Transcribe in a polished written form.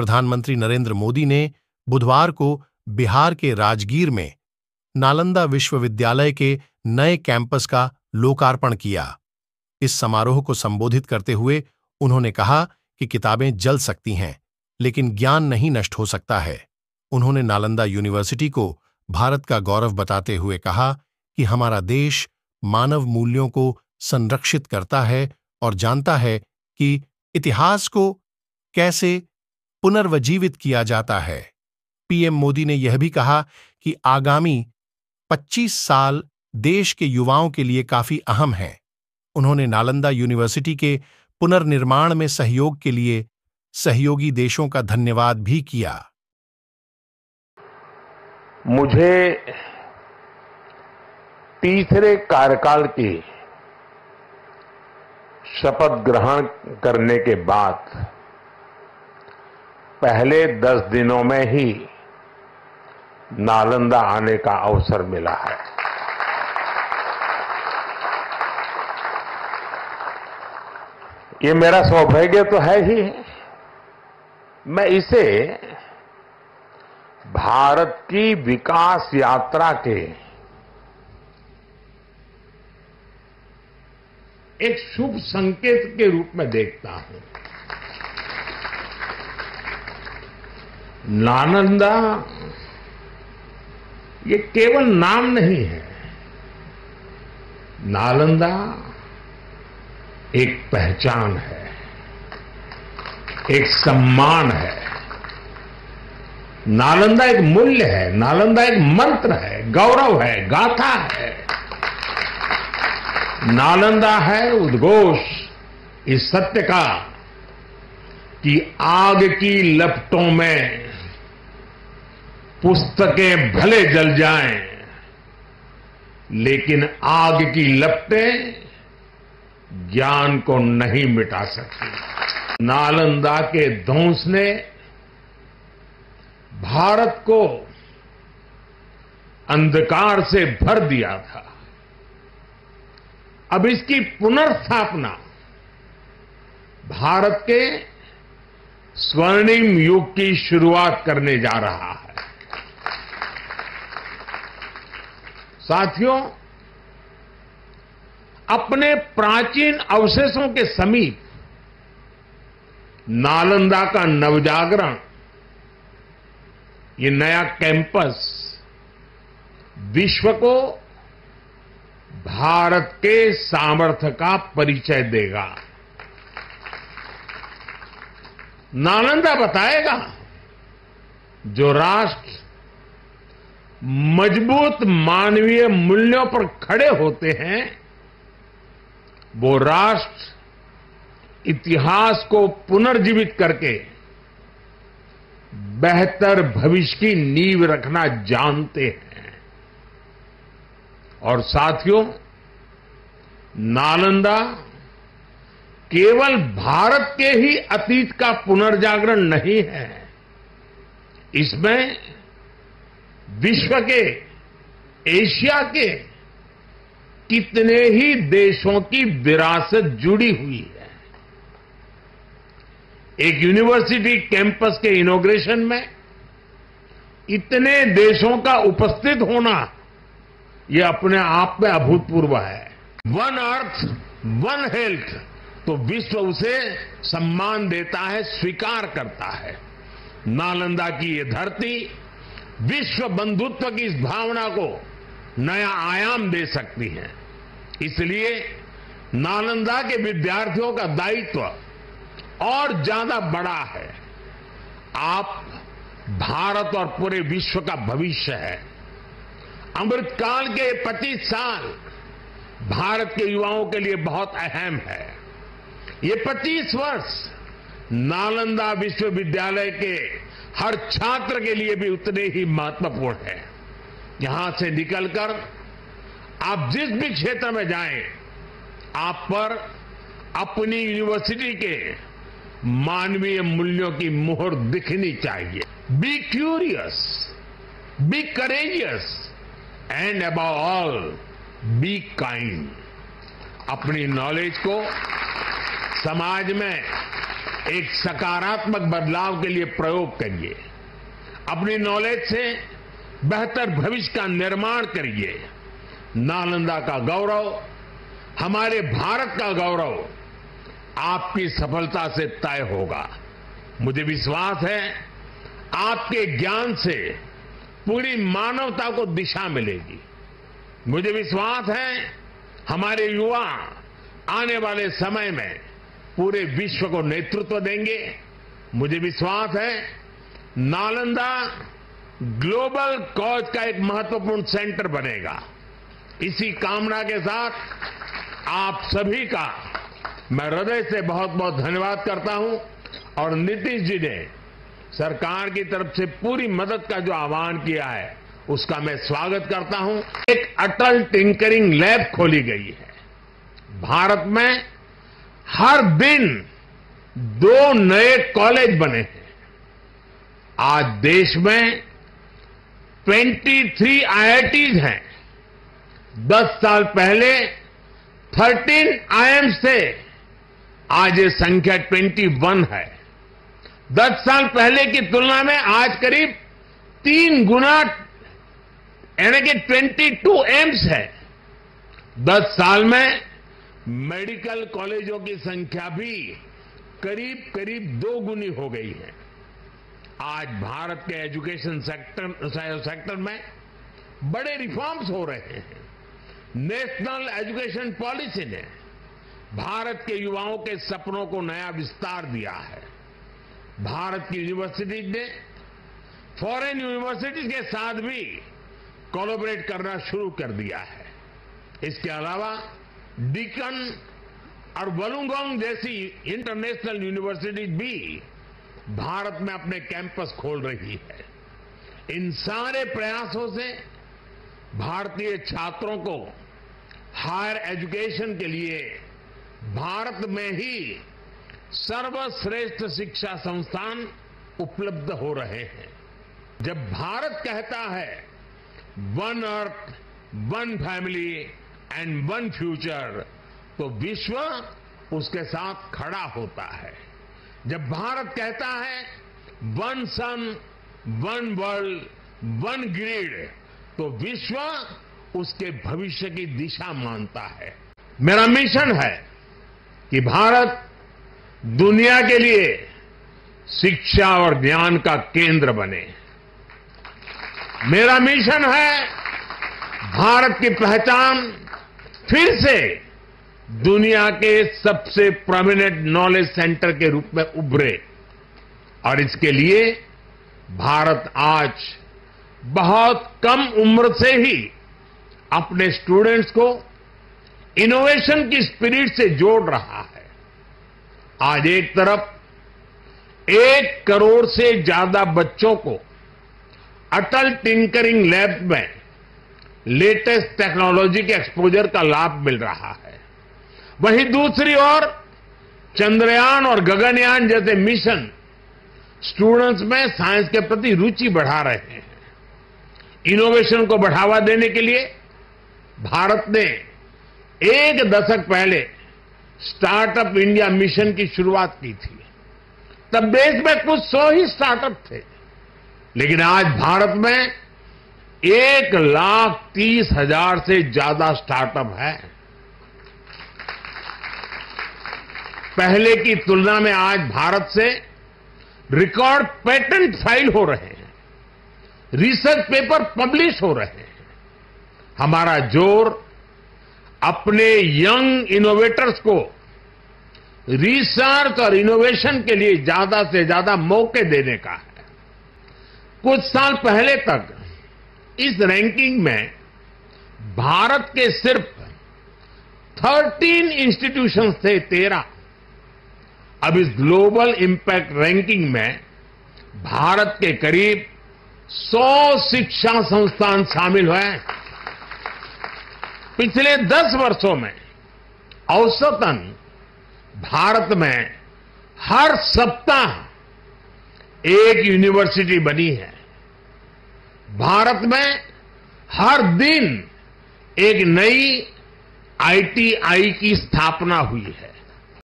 प्रधानमंत्री नरेंद्र मोदी ने बुधवार को बिहार के राजगीर में नालंदा विश्वविद्यालय के नए कैंपस का लोकार्पण किया। इस समारोह को संबोधित करते हुए उन्होंने कहा कि किताबें जल सकती हैं, लेकिन ज्ञान नहीं नष्ट हो सकता है। उन्होंने नालंदा यूनिवर्सिटी को भारत का गौरव बताते हुए कहा कि हमारा देश मानव मूल्यों को संरक्षित करता है और जानता है कि इतिहास को कैसे पुनर्जीवित किया जाता है। पीएम मोदी ने यह भी कहा कि आगामी 25 साल देश के युवाओं के लिए काफी अहम हैं। उन्होंने नालंदा यूनिवर्सिटी के पुनर्निर्माण में सहयोग के लिए सहयोगी देशों का धन्यवाद भी किया। मुझे तीसरे कार्यकाल की शपथ ग्रहण करने के बाद पहले 10 दिनों में ही नालंदा आने का अवसर मिला है। ये मेरा सौभाग्य तो है ही। मैं इसे भारत की विकास यात्रा के एक शुभ संकेत के रूप में देखता हूं। नालंदा ये केवल नाम नहीं है। नालंदा एक पहचान है, एक सम्मान है। नालंदा एक मूल्य है, नालंदा एक मंत्र है, गौरव है, गाथा है। नालंदा है उद्घोष इस सत्य का कि आग की लपटों में पुस्तकें भले जल जाएं, लेकिन आग की लपटें ज्ञान को नहीं मिटा सकती। नालंदा के ध्वंस ने भारत को अंधकार से भर दिया था। अब इसकी पुनर्स्थापना भारत के स्वर्णिम युग की शुरुआत करने जा रहा है। साथियों, अपने प्राचीन अवशेषों के समीप नालंदा का नवजागरण, ये नया कैंपस विश्व को भारत के सामर्थ्य का परिचय देगा। नालंदा बताएगा जो राष्ट्र मजबूत मानवीय मूल्यों पर खड़े होते हैं, वो राष्ट्र इतिहास को पुनर्जीवित करके बेहतर भविष्य की नींव रखना जानते हैं। और साथियों, नालंदा केवल भारत के ही अतीत का पुनर्जागरण नहीं है, इसमें विश्व के, एशिया के कितने ही देशों की विरासत जुड़ी हुई है। एक यूनिवर्सिटी कैंपस के इनॉग्रेशन में इतने देशों का उपस्थित होना, यह अपने आप में अभूतपूर्व है। वन अर्थ वन हेल्थ, तो विश्व उसे सम्मान देता है, स्वीकार करता है। नालंदा की ये धरती विश्व बंधुत्व की इस भावना को नया आयाम दे सकती है। इसलिए नालंदा के विद्यार्थियों का दायित्व और ज्यादा बड़ा है। आप भारत और पूरे विश्व का भविष्य है। अमृतकाल के 25 साल भारत के युवाओं के लिए बहुत अहम है। ये 25 वर्ष नालंदा विश्वविद्यालय के हर छात्र के लिए भी उतने ही महत्वपूर्ण है। यहां से निकलकर आप जिस भी क्षेत्र में जाएं, आप पर अपनी यूनिवर्सिटी के मानवीय मूल्यों की मुहर दिखनी चाहिए। Be curious, be courageous and above all be kind. अपनी नॉलेज को समाज में एक सकारात्मक बदलाव के लिए प्रयोग करिए। अपनी नॉलेज से बेहतर भविष्य का निर्माण करिए। नालंदा का गौरव, हमारे भारत का गौरव आपकी सफलता से तय होगा। मुझे विश्वास है आपके ज्ञान से पूरी मानवता को दिशा मिलेगी। मुझे विश्वास है हमारे युवा आने वाले समय में पूरे विश्व को नेतृत्व देंगे। मुझे विश्वास है नालंदा ग्लोबल कॉज का एक महत्वपूर्ण सेंटर बनेगा। इसी कामना के साथ आप सभी का मैं हृदय से बहुत बहुत धन्यवाद करता हूं और नीतीश जी ने सरकार की तरफ से पूरी मदद का जो आह्वान किया है उसका मैं स्वागत करता हूं। एक अटल टिंकरिंग लैब खोली गई है। भारत में हर दिन 2 नए कॉलेज बने हैं। आज देश में 23 आईआईटीज हैं। 10 साल पहले 13 आईएम्स थे, आज ये संख्या 21 है। 10 साल पहले की तुलना में आज करीब 3 गुना यानी कि 22 एम्स है। 10 साल में मेडिकल कॉलेजों की संख्या भी करीब 2 गुनी हो गई है। आज भारत के एजुकेशन सेक्टर में बड़े रिफॉर्म्स हो रहे हैं। नेशनल एजुकेशन पॉलिसी ने भारत के युवाओं के सपनों को नया विस्तार दिया है। भारत की यूनिवर्सिटीज ने फॉरेन यूनिवर्सिटीज के साथ भी कोलैबोरेट करना शुरू कर दिया है। इसके अलावा डीकन और वलुंगोंग जैसी इंटरनेशनल यूनिवर्सिटीज भी भारत में अपने कैंपस खोल रही है। इन सारे प्रयासों से भारतीय छात्रों को हायर एजुकेशन के लिए भारत में ही सर्वश्रेष्ठ शिक्षा संस्थान उपलब्ध हो रहे हैं। जब भारत कहता है one earth, one family and one future, तो विश्व उसके साथ खड़ा होता है। जब भारत कहता है वन सन, वन वर्ल्ड, वन ग्रिड, तो विश्व उसके भविष्य की दिशा मानता है। मेरा मिशन है कि भारत दुनिया के लिए शिक्षा और ज्ञान का केंद्र बने। मेरा मिशन है भारत की पहचान फिर से दुनिया के सबसे प्रोमिनेंट नॉलेज सेंटर के रूप में उभरे। और इसके लिए भारत आज बहुत कम उम्र से ही अपने स्टूडेंट्स को इनोवेशन की स्पिरिट से जोड़ रहा है। आज एक तरफ 1 करोड़ से ज्यादा बच्चों को अटल टिंकरिंग लैब में लेटेस्ट टेक्नोलॉजी के एक्सपोजर का लाभ मिल रहा है, वहीं दूसरी ओर चंद्रयान और गगनयान जैसे मिशन स्टूडेंट्स में साइंस के प्रति रुचि बढ़ा रहे हैं। इनोवेशन को बढ़ावा देने के लिए भारत ने 1 दशक पहले स्टार्टअप इंडिया मिशन की शुरुआत की थी। तब देश में कुछ 100 ही स्टार्टअप थे, लेकिन आज भारत में 1,30,000 से ज्यादा स्टार्टअप है। पहले की तुलना में आज भारत से रिकॉर्ड पेटेंट फाइल हो रहे हैं, रिसर्च पेपर पब्लिश हो रहे हैं। हमारा जोर अपने यंग इनोवेटर्स को रिसर्च और इनोवेशन के लिए ज्यादा से ज्यादा मौके देने का है। कुछ साल पहले तक इस रैंकिंग में भारत के सिर्फ 13 इंस्टीट्यूशंस थे, 13। अब इस ग्लोबल इंपैक्ट रैंकिंग में भारत के करीब 100 शिक्षा संस्थान शामिल हुए। पिछले 10 वर्षों में औसतन भारत में हर सप्ताह एक यूनिवर्सिटी बनी है। भारत में हर दिन एक नई आईटीआई की स्थापना हुई है।